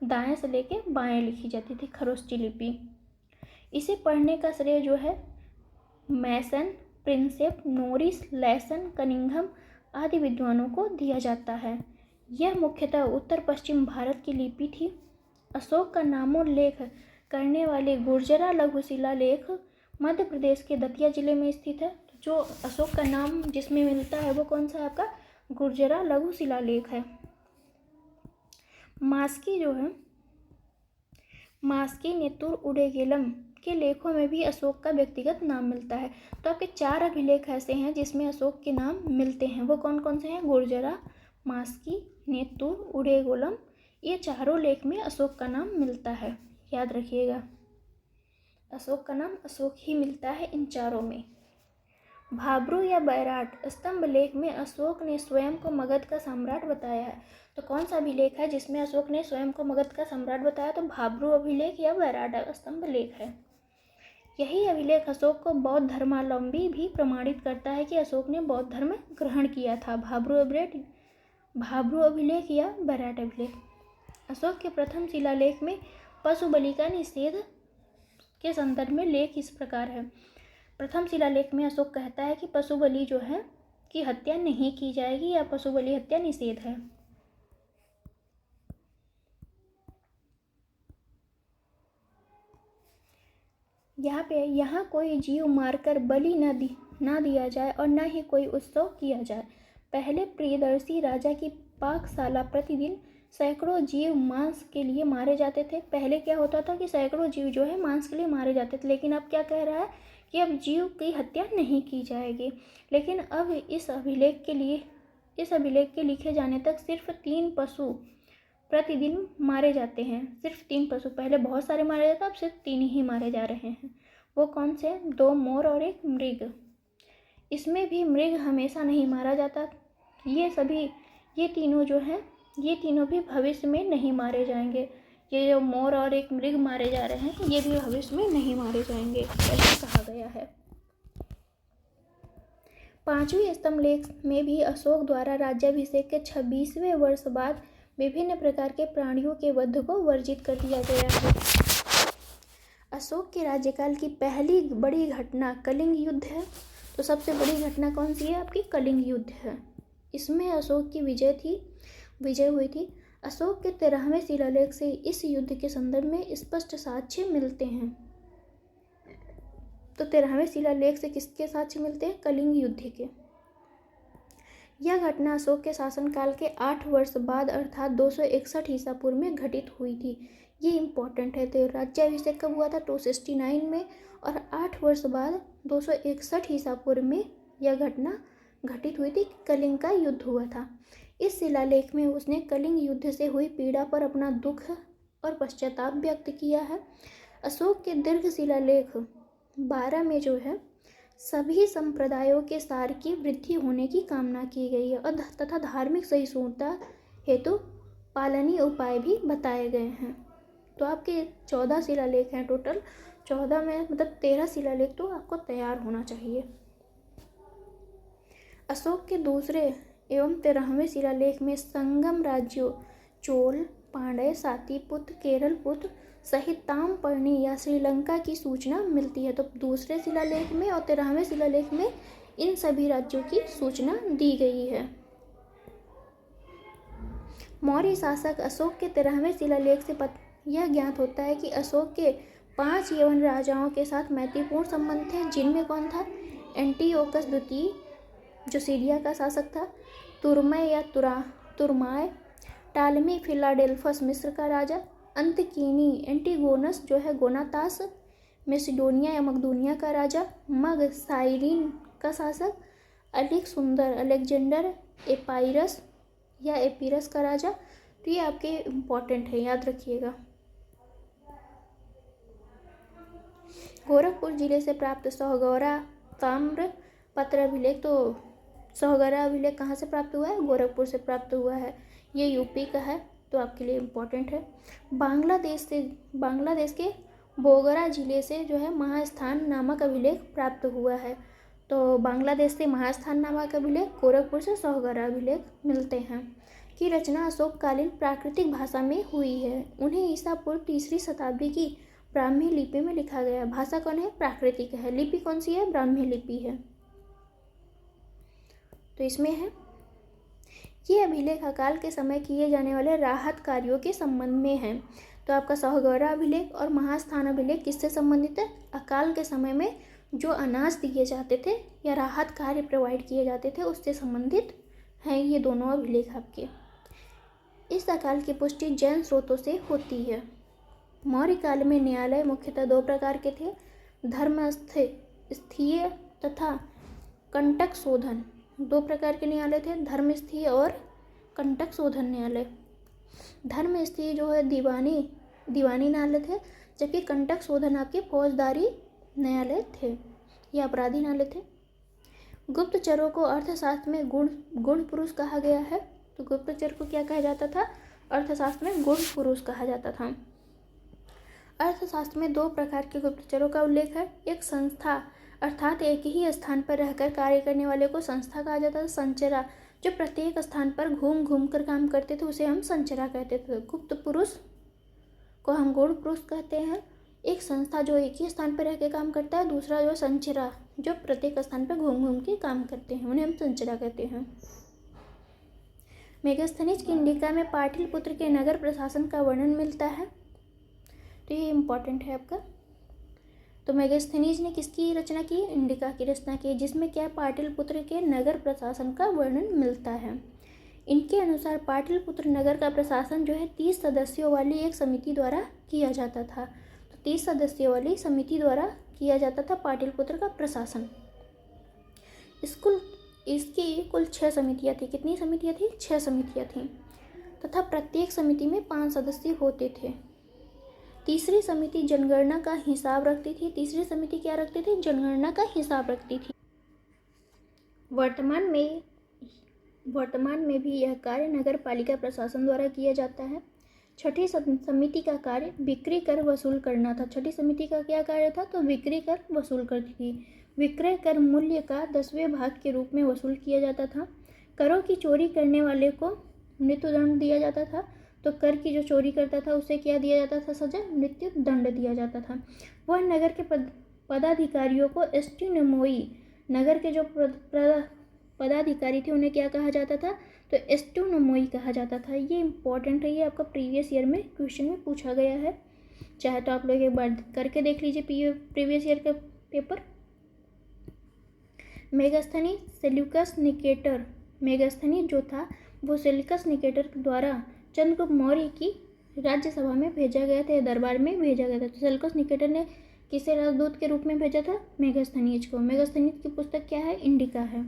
दाएं से लेके बाएं लिखी जाती थी खरोष्टी लिपि। इसे पढ़ने का श्रेय जो है मैसन, प्रिंसेप, नोरिस, लैसन, कनिंघम आदि विद्वानों को दिया जाता है। यह मुख्यतः उत्तर पश्चिम भारत की लिपि थी। अशोक का नामोल्लेख करने वाले गुर्जरा लघु शिलालेख मध्य प्रदेश के दतिया जिले में स्थित है। तो जो अशोक का नाम जिसमें मिलता है वो कौन सा है आपका? गुर्जरा लघु शिलालेख है। मास्की जो है, मास्की, नेतुर, उडेगेलम के लेखों में भी अशोक का व्यक्तिगत नाम मिलता है। तो आपके 4 अभिलेख ऐसे हैं जिसमें अशोक के नाम मिलते हैं। वो कौन कौन से हैं? गुर्जरा, मास्की, नेतुर, उडेगोलम, ये चारों लेख में अशोक का नाम मिलता है। याद रखिएगा, अशोक का नाम अशोक ही मिलता है इन चारों में। भाब्रू या बैराट स्तंभ लेख में अशोक ने स्वयं को मगध का सम्राट बताया है। तो कौन सा अभिलेख है जिसमें अशोक ने स्वयं को मगध का सम्राट बताया? तो भाब्रू अभिलेख या बैराट स्तंभ लेख है। यही अभिलेख अशोक को बौद्ध धर्मावलंबी भी प्रमाणित करता है कि अशोक ने बौद्ध धर्म ग्रहण किया था। भाब्रू अभिलेख या बैराट अभिलेख। अशोक के प्रथम शिलालेख में पशु बलि का निषेध के संदर्भ में लेख इस प्रकार है। प्रथम शिलालेख में अशोक कहता है कि पशु बलि जो है की हत्या नहीं की जाएगी या पशु बलि हत्या निषेध है। यहाँ कोई जीव मारकर बलि न दिया जाए और न ही कोई उत्सव किया जाए। पहले प्रियदर्शी राजा की पाकशाला प्रतिदिन सैकड़ों जीव मांस के लिए मारे जाते थे। पहले क्या होता था कि सैकड़ों जीव जो है मांस के लिए मारे जाते थे, लेकिन अब क्या कह रहा है कि अब जीव की हत्या नहीं की जाएगी। लेकिन अब इस अभिलेख के लिखे जाने तक सिर्फ 3 पशु प्रतिदिन मारे जाते हैं। सिर्फ 3 पशु, पहले बहुत सारे मारे जाते, अब सिर्फ 3 ही मारे जा रहे हैं। वो कौन से? 2 मोर और 1 मृग। इसमें भी मृग हमेशा नहीं मारा जाता। ये तीनों भी भविष्य में नहीं मारे जाएंगे। ये जो मोर और 1 मृग मारे जा रहे हैं ये भी भविष्य में नहीं मारे जाएंगे, ऐसा कहा गया है। 5वें स्तंभ लेख में भी अशोक द्वारा राज्याभिषेक के 26वें वर्ष बाद विभिन्न प्रकार के प्राणियों के वध को वर्जित कर दिया गया है। अशोक के राज्यकाल की पहली बड़ी घटना कलिंग युद्ध है। तो सबसे बड़ी घटना कौन सी है? आपकी कलिंग युद्ध है। इसमें अशोक की विजय हुई थी। अशोक के 13वें शिलालेख से इस युद्ध के संदर्भ में स्पष्ट साक्ष्य मिलते हैं। तो 13वें शिलालेख से किसके साक्ष्य मिलते हैं? कलिंग युद्ध के। यह घटना अशोक के शासनकाल के 8 वर्ष बाद अर्थात 261 ईसा पूर्व में घटित हुई थी। ये इम्पोर्टेंट है। तो राज्याभिषेक कब हुआ था? 269 में, और 8 वर्ष बाद 261 ईसा पूर्व में यह घटना घटित हुई थी। कलिंग का युद्ध हुआ था। इस शिलालेख में उसने कलिंग युद्ध से हुई पीड़ा पर अपना दुख और पश्चाताप व्यक्त किया है। अशोक के दीर्घ शिलालेख 12 में जो है सभी संप्रदायों के सार की वृद्धि होने की कामना की गई है और तथा धार्मिक सहिष्णुता हेतु पालनीय उपाय भी बताए गए हैं। तो आपके 14 शिलालेख हैं टोटल। 14 में मतलब 13 शिलालेख तो आपको तैयार होना चाहिए। अशोक के दूसरे एवं 13वें शिलालेख में संगम राज्यों चोल, पांड्य, सातीपुत्र, केरलपुत्र सहित तामपर्णी या श्रीलंका की सूचना मिलती है। तो दूसरे शिलालेख में और 13वें शिलालेख में इन सभी राज्यों की सूचना दी गई है। मौर्य शासक अशोक के 13वें शिलालेख से यह ज्ञात होता है कि अशोक के 5 यवन राजाओं के साथ मैत्रीपूर्ण संबंध थे, जिनमें कौन था? एंटियोकस द्वितीय जो सीरिया का शासक था, तुर्मय या तुर्माय, टालमी फिलाडेल्फस मिस्र का राजा, अंतकीनी एंटीगोनस जो है गोनातास मेसिडोनिया या मकदूनिया का राजा, मग साइरिन का शासक, अलेक्सुंदर अलेक्जेंडर एपाइरस या एपीरस का राजा। तो ये आपके इम्पोर्टेंट है, याद रखिएगा। गोरखपुर जिले से प्राप्त सौगौरा ताम्र पत्र अभिलेख। तो सौगौरा अभिलेख कहाँ से प्राप्त हुआ है? गोरखपुर से प्राप्त हुआ है। ये यूपी का है, तो आपके लिए इम्पोर्टेंट है। बांग्लादेश के बोगरा जिले से जो है महास्थान नामक अभिलेख प्राप्त हुआ है। तो बांग्लादेश से महास्थान नामक अभिलेख, गोरखपुर से सौगौरा अभिलेख मिलते हैं। की रचना अशोककालीन प्राकृतिक भाषा में हुई है। उन्हें ईसा पूर्व 3री शताब्दी की ब्राह्मी लिपि में लिखा गया। भाषा कौन है? प्राकृतिक है। लिपि कौन सी है? ब्राह्मी लिपि है। तो इसमें है ये अभिलेख अकाल के समय किए जाने वाले राहत कार्यों के संबंध में है। तो आपका सौगौरा अभिलेख और महास्थान अभिलेख किससे संबंधित है? अकाल के समय में जो अनाज दिए जाते थे या राहत कार्य प्रोवाइड किए जाते थे उससे संबंधित हैं ये दोनों अभिलेख आपके। इस अकाल की पुष्टि जैन स्रोतों से होती है। मौर्य काल में न्यायालय मुख्यतः 2 प्रकार के थे, धर्मस्थीय तथा कंटक शोधन। 2 प्रकार के न्यायालय थे, धर्मस्थीय और कंटक शोधन न्यायालय। धर्मस्थीय जो है दीवानी न्यायालय थे, जबकि कंटक शोधन आपके फौजदारी न्यायालय थे या अपराधी न्यायालय थे। गुप्तचरों को अर्थशास्त्र में गुण पुरुष कहा गया है। तो गुप्तचर को क्या कहा जाता था? अर्थशास्त्र में गुण पुरुष कहा जाता था। अर्थशास्त्र में दो प्रकार के गुप्तचरों का उल्लेख है। एक संस्था अर्थात एक ही स्थान पर रहकर कार्य करने वाले को संस्था कहा जाता था। संचरा जो प्रत्येक स्थान पर घूम घूम कर काम करते थे उसे हम संचरा कहते थे। गुप्त पुरुष को हम गुण पुरुष कहते हैं। एक संस्था जो एक ही स्थान पर रह के काम करता है, दूसरा जो संचरा जो प्रत्येक स्थान पर घूम घूम के काम करते हैं उन्हें हम संचरा कहते हैं। मेगास्थनीज की इंडिका में पाटलिपुत्र के नगर प्रशासन का वर्णन मिलता है। तो ये इम्पोर्टेंट है आपका। तो मेगास्थनीज ने किसकी रचना की? इंडिका की रचना की, जिसमें क्या पाटलिपुत्र के नगर प्रशासन का वर्णन मिलता है। इनके अनुसार पाटलिपुत्र नगर का प्रशासन जो है 30 सदस्यों वाली एक समिति द्वारा किया जाता था। तो 30 सदस्यों वाली समिति द्वारा किया जाता था पाटलिपुत्र का प्रशासन। इसकी कुल 6 समितियाँ थी। कितनी समितियाँ थी? 6 समितियाँ थीं तथा प्रत्येक समिति में 5 सदस्य होते थे। तीसरी समिति जनगणना का हिसाब रखती थी। तीसरी समिति क्या रखती थी? जनगणना का हिसाब रखती थी। वर्तमान में भी यह कार्य नगर पालिका प्रशासन द्वारा किया जाता है। छठी समिति का कार्य बिक्री कर वसूल करना था। छठी समिति का क्या कार्य था? तो बिक्री कर वसूल करती थी। विक्रय कर मूल्य का 10वें भाग के रूप में वसूल किया जाता था। करों की चोरी करने वाले को मृत्युदंड दिया जाता था। तो कर की जो चोरी करता था उसे क्या दिया जाता था? सजा, मृत्यु दंड दिया जाता था। वह नगर के पदाधिकारियों को एस्टिनमोई, नगर के जो पदाधिकारी थे उन्हें क्या कहा जाता था? तो एस्टिनमोई कहा जाता था। ये इंपॉर्टेंट है, ये आपका प्रीवियस ईयर में क्वेश्चन में पूछा गया है। चाहे तो आप लोग एक बार करके देख लीजिए प्रीवियस ईयर का paper. Megasthenes Seleucus Nicator, Megasthenes जो था वो सेल्यूकस निकेटर द्वारा चंद्रगुप्त मौर्य की राज्यसभा में भेजा गया था, दरबार में भेजा गया था। तो सेल्यूकस निकेटर ने किसे राजदूत के रूप में भेजा था? मेगास्थनीज को। मेगास्थनीज की पुस्तक क्या है? इंडिका है।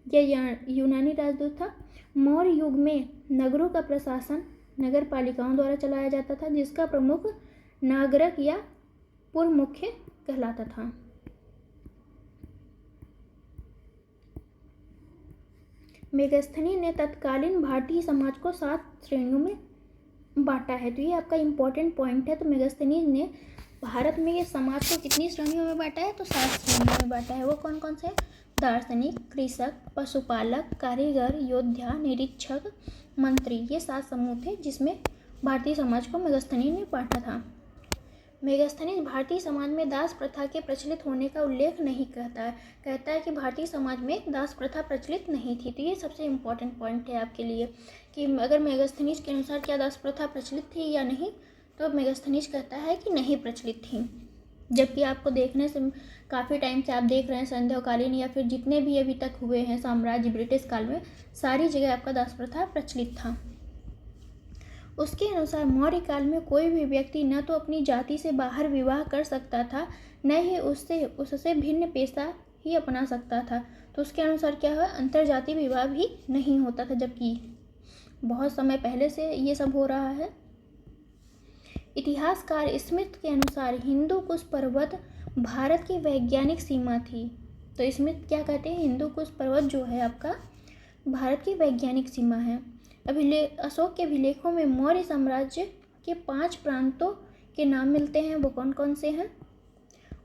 यह यूनानी राजदूत था। मौर्य युग में नगरों का प्रशासन नगर पालिकाओं द्वारा चलाया जाता था, जिसका प्रमुख नागरिक या पूर्व मुख्य कहलाता था। मेगास्थनी ने तत्कालीन भारतीय समाज को 7 श्रेणियों में बांटा है। तो ये आपका इम्पोर्टेंट पॉइंट है। तो मेगास्थनीज ने भारत में ये समाज को कितनी श्रेणियों में बांटा है? तो 7 श्रेणियों में बांटा है। वो कौन कौन से? दार्शनिक, कृषक, पशुपालक, कारीगर, योद्धा, निरीक्षक, मंत्री। ये 7 समूह थे जिसमें भारतीय समाज को मेगास्थनी ने बांटा था। मेगास्थनीज भारतीय समाज में दास प्रथा के प्रचलित होने का उल्लेख नहीं करता है। कहता है कि भारतीय समाज में दास प्रथा प्रचलित नहीं थी। तो ये सबसे इम्पोर्टेंट पॉइंट है आपके लिए कि अगर मेगास्थनीज के अनुसार क्या दास प्रथा प्रचलित थी या नहीं, तो मेगास्थनीज कहता है कि नहीं प्रचलित थी। जबकि आपको देखने से काफ़ी टाइम से आप देख रहे हैं संध्याकालीन या फिर जितने भी अभी तक हुए हैं साम्राज्य ब्रिटिश काल में, सारी जगह आपका दास प्रथा प्रचलित था। उसके अनुसार मौर्य काल में कोई भी व्यक्ति न तो अपनी जाति से बाहर विवाह कर सकता था, न ही उससे भिन्न पेशा ही अपना सकता था। तो उसके अनुसार क्या हुआ? अंतरजातीय विवाह भी नहीं होता था, जबकि बहुत समय पहले से ये सब हो रहा है। इतिहासकार स्मिथ के अनुसार हिंदू कुश पर्वत भारत की वैज्ञानिक सीमा थी। तो स्मिथ क्या कहते हैं? हिंदू कुश पर्वत जो है आपका भारत की वैज्ञानिक सीमा है। अशोक के अभिलेखों में मौर्य साम्राज्य के 5 प्रांतों के नाम मिलते हैं। वो कौन कौन से हैं?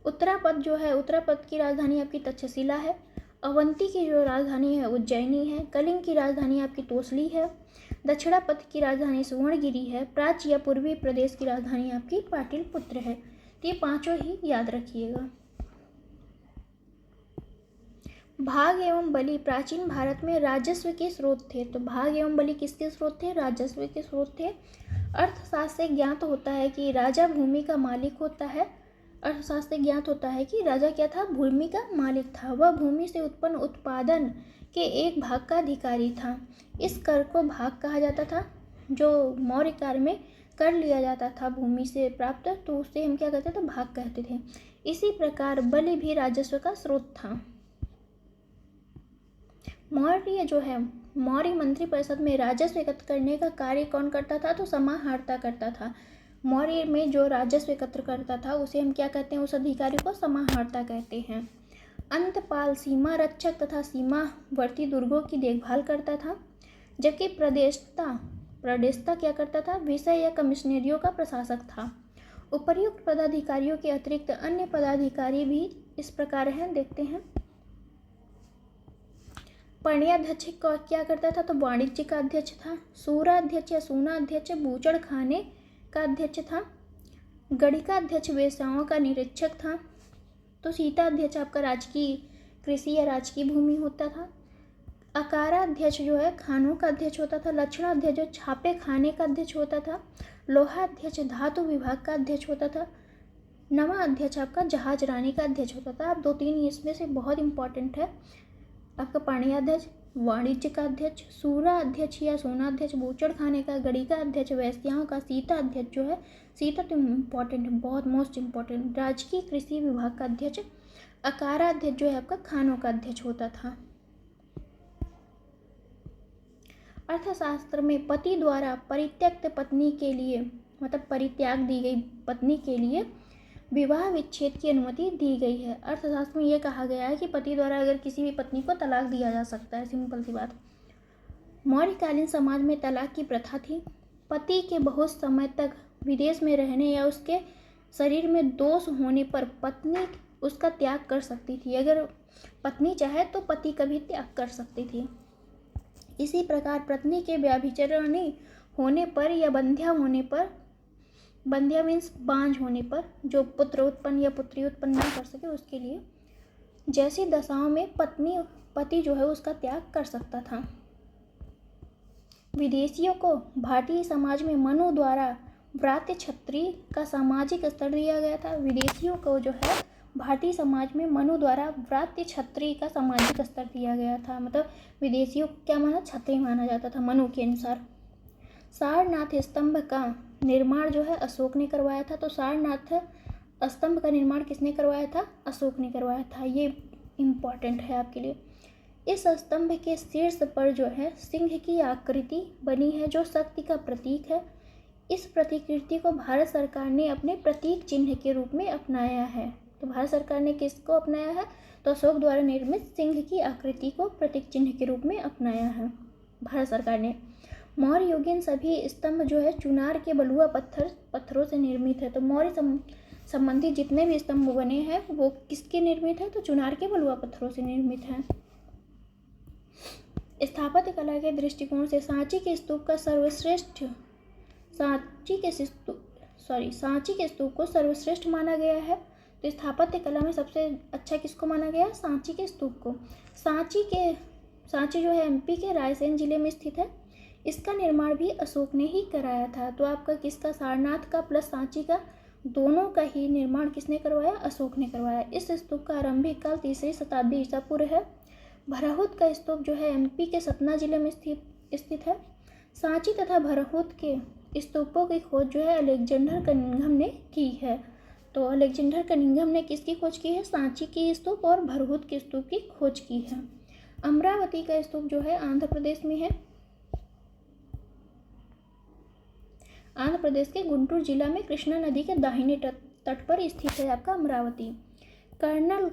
उत्तरापद जो है, उत्तरापद की राजधानी आपकी तक्षशिला है। अवंती की जो राजधानी है उज्जैनी है। कलिंग की राजधानी आपकी तोसली है। दक्षिणापद की राजधानी सुवर्णगिरी है। प्राच्य या पूर्वी प्रदेश की राजधानी आपकी पाटलिपुत्र है। तो ये 5 ही याद रखिएगा। भाग एवं बलि प्राचीन भारत में राजस्व के स्रोत थे। तो भाग एवं बलि किसके स्रोत थे? राजस्व के स्रोत थे। अर्थशास्त्र से ज्ञात होता है कि राजा भूमि का मालिक होता है। अर्थशास्त्र से ज्ञात होता है कि राजा क्या था? भूमि का मालिक था। वह भूमि से उत्पन्न उत्पादन के एक भाग का अधिकारी था। इस कर को भाग कहा जाता था। जो मौर्य काल में कर लिया जाता था भूमि से प्राप्त, तो उसे हम क्या कहते थे? भाग कहते थे। इसी प्रकार बलि भी राजस्व का स्रोत था। मौर्य जो है, मौर्य मंत्री परिषद में राजस्व एकत्र करने का कार्य कौन करता था? तो समाहर्ता करता था। मौर्य में जो राजस्व एकत्र करता था उसे हम क्या कहते हैं? उस अधिकारी को समाहर्ता कहते हैं। अंतपाल सीमा रक्षक तथा सीमावर्ती दुर्गों की देखभाल करता था, जबकि प्रदेष्टा क्या करता था, विषय या कमिश्नरियों का प्रशासक था। उपर्युक्त पदाधिकारियों के अतिरिक्त अन्य पदाधिकारी भी इस प्रकार हैं, देखते हैं। पणियाध्यक्ष क्या करता था, तो वाणिज्य का अध्यक्ष था। सूराध्यक्ष या सूनाध्यक्ष बूचड़ खाने का अध्यक्ष था। गणिका अध्यक्ष वेश्याओं का निरीक्षक था। तो सीताध्यक्ष आपका राजकीय कृषि या राजकीय भूमि होता था। अकाराध्यक्ष जो है खानों का अध्यक्ष होता था। लक्षणाध्यक्ष जो छापे खाने का अध्यक्ष होता था। लोहाध्यक्ष धातु विभाग का अध्यक्ष होता था। नवा अध्यक्ष आपका जहाज रानी का अध्यक्ष होता था। आप 2-3 इसमें से बहुत इंपॉर्टेंट है आपका पणियाध्यक्ष, वाणिज्य का अध्यक्ष, सूरा अध्यक्ष या सोनाध्यक्ष, बूचड़ खाने का, गणिका अध्यक्ष, वैश्याओं का, सीता अध्यक्ष जो है, सीता तो इम्पॉर्टेंट है, बहुत मोस्ट इम्पॉर्टेंट, राजकीय कृषि विभाग का अध्यक्ष, अकाराध्यक्ष जो है आपका खानों का अध्यक्ष होता था। अर्थशास्त्र में पति द्वारा परित्यक्त पत्नी के लिए, मतलब परित्याग दी गई पत्नी के लिए विवाह विच्छेद की अनुमति दी गई है। अर्थशास्त्र में यह कहा गया है कि पति द्वारा अगर किसी भी पत्नी को तलाक दिया जा सकता है, सिंपल सी बात। मौर्यकालीन समाज में तलाक की प्रथा थी। पति के बहुत समय तक विदेश में रहने या उसके शरीर में दोष होने पर पत्नी उसका त्याग कर सकती थी। अगर पत्नी चाहे तो पति का भी त्याग कर सकती थी। इसी प्रकार पत्नी के व्यभिचारिणी होने पर या बंध्या होने पर, बंध्या मीन्स बांझ होने पर, जो पुत्र उत्पन्न या पुत्री उत्पन्न नहीं कर सके उसके लिए, जैसी दशाओं में पति जो है उसका त्याग कर सकता था। विदेशियों को भारतीय समाज में मनु द्वारा व्रात्य क्षत्रिय का सामाजिक स्तर दिया गया था। विदेशियों को जो है भारतीय समाज में मनु द्वारा व्रात्य क्षत्रिय का सामाजिक स्तर दिया गया था। मतलब विदेशियों को क्या माना, क्षत्रिय माना जाता था मनु के अनुसार। सारनाथ स्तंभ का निर्माण जो है अशोक ने करवाया था। तो सारनाथ स्तंभ का निर्माण किसने करवाया था, अशोक ने करवाया था। ये इम्पॉर्टेंट है आपके लिए। इस स्तंभ के शीर्ष पर जो है सिंह की आकृति बनी है, जो शक्ति का प्रतीक है। इस प्रतिकृति को भारत सरकार ने अपने प्रतीक चिन्ह के रूप में अपनाया है। तो भारत सरकार ने किसको अपनाया है, तो अशोक द्वारा निर्मित सिंह की आकृति को प्रतीक चिन्ह के रूप में अपनाया है भारत सरकार ने। मौर्य युगीन सभी स्तंभ जो है चुनार के बलुआ पत्थरों से निर्मित है। तो मौर्य संबंधी जितने भी स्तंभ बने हैं वो किसके निर्मित है, तो चुनार के बलुआ पत्थरों से निर्मित हैं। स्थापत्य कला के दृष्टिकोण से सांची के स्तूप को सर्वश्रेष्ठ माना गया है। तो स्थापत्य कला में सबसे अच्छा किसको माना गया, सांची के स्तूप को। सांची जो है एमपी के रायसेन जिले में स्थित है। इसका निर्माण भी अशोक ने ही कराया था। तो आपका किसका, सारनाथ का प्लस सांची का, दोनों का ही निर्माण किसने करवाया, अशोक ने करवाया। इस स्तूप का आरंभिक काल 3री शताब्दी ईसा पूर्व है। भरहुत का स्तूप जो है एमपी के सतना जिले में स्थित है। सांची तथा भरहुत के स्तूपों की खोज जो है अलेक्जेंडर कनिंघम ने की है। तो अलेक्जेंडर कनिंघम ने किसकी खोज की है, सांची की स्तूप और भरहुत के स्तूप की खोज की है। अमरावती का स्तूप जो है आंध्र प्रदेश में है। आंध्र प्रदेश के गुंटूर जिला में कृष्णा नदी के दाहिने तट पर स्थित है आपका अमरावती। कर्नल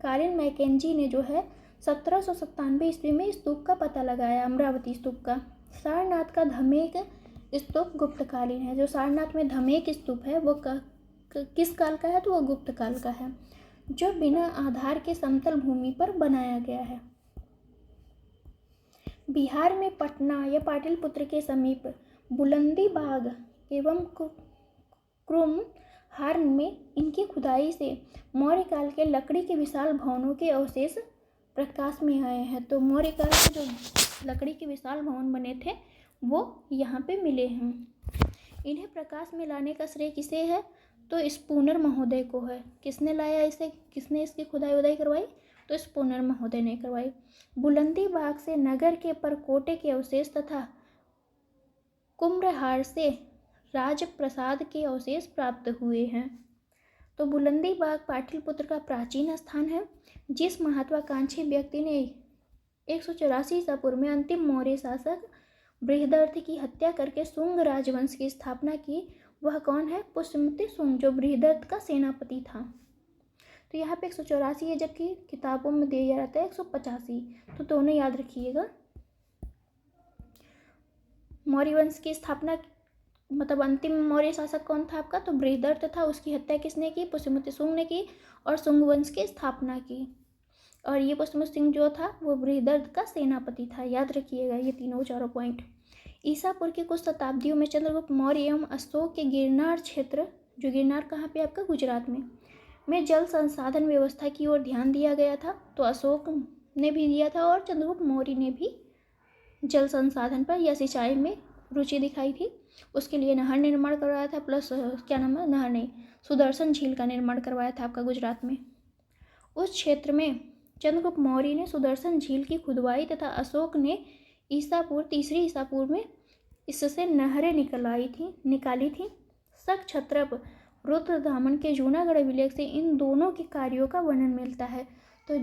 कालिन मैकेंजी ने जो है 1797 ईस्वी में स्तूप का पता लगाया, अमरावती स्तूप का। सारनाथ का धमेक स्तूप गुप्तकालीन है। जो सारनाथ में धमेक स्तूप है वो किस काल का है, तो वो गुप्त काल का है, जो बिना आधार के समतल भूमि पर बनाया गया है। बिहार में पटना या पाटलिपुत्र के समीप बुलंदी बाग एवं कुम्हारन में इनकी खुदाई से मौर्य काल के लकड़ी के विशाल भवनों के अवशेष प्रकाश में आए हैं। तो मौर्य काल के जो लकड़ी के विशाल भवन बने थे वो यहाँ पे मिले हैं। इन्हें प्रकाश में लाने का श्रेय किसे है, तो स्पूनर महोदय को है। किसने लाया इसे, किसने इसकी खुदाई उदाई करवाई, तो स्पूनर महोदय ने करवाई। बुलंदी बाग से नगर के परकोटे के अवशेष तथा कुम्भहार से राजप्रसाद के अवशेष प्राप्त हुए हैं। तो बुलंदी बाग पाटलिपुत्र का प्राचीन स्थान है। जिस महत्वाकांक्षी व्यक्ति ने 184 ईसा पूर्व में अंतिम मौर्य शासक बृहदर्थ की हत्या करके शुंग राजवंश की स्थापना की, वह कौन है, पुष्यमित्र शुंग, जो बृहदर्थ का सेनापति था। तो यहाँ पे 184 है, जबकि किताबों में दिया जाता है 185, तो दोनों याद रखिएगा। मौर्य वंश की स्थापना, मतलब अंतिम मौर्य शासक कौन था आपका, तो बृहदर्थ था। उसकी हत्या किसने की, पुष्यमित्र शुंग ने की, और शुंग वंश की स्थापना की। और ये पुष्यमित्र सिंह जो था वो बृहदर्थ का सेनापति था, याद रखिएगा ये तीनों चारों पॉइंट। ईसा पूर्व की कुछ शताब्दियों में चंद्रगुप्त मौर्य एवं अशोक के गिरनार क्षेत्र, जो गिरनार कहाँ पे आपका, गुजरात में जल संसाधन व्यवस्था की ओर ध्यान दिया गया था। तो अशोक ने भी दिया था और चंद्रगुप्त मौर्य ने भी जल संसाधन पर या सिंचाई में रुचि दिखाई थी। उसके लिए नहर निर्माण करवाया था, प्लस क्या नाम है, नहर नहीं, सुदर्शन झील का निर्माण करवाया था आपका गुजरात में। उस क्षेत्र में चंद्रगुप्त मौर्य ने सुदर्शन झील की खुदवाई तथा अशोक ने तीसरी ईसा पूर्व में इससे नहरें निकाली थी। शक क्षत्रप रुद्रदामन के जूनागढ़ अभिलेख से इन दोनों के कार्यों का वर्णन मिलता है। तो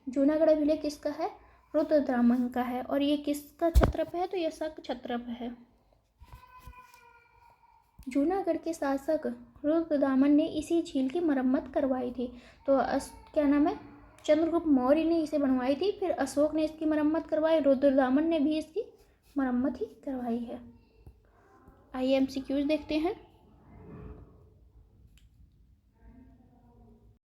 जूनागढ़ अभिलेख किसका है, रुद्रदामन का है। और ये किसका क्षत्रप है, तो ये शक क्षत्रप है। जूनागढ़ के शासक रुद्रदामन ने इसी झील की मरम्मत करवाई थी। तो क्या नाम है, चंद्रगुप्त मौर्य ने इसे बनवाई थी, फिर अशोक ने इसकी मरम्मत करवाई, रुद्रदामन ने भी इसकी मरम्मत ही करवाई है। आइए MCQs देखते हैं।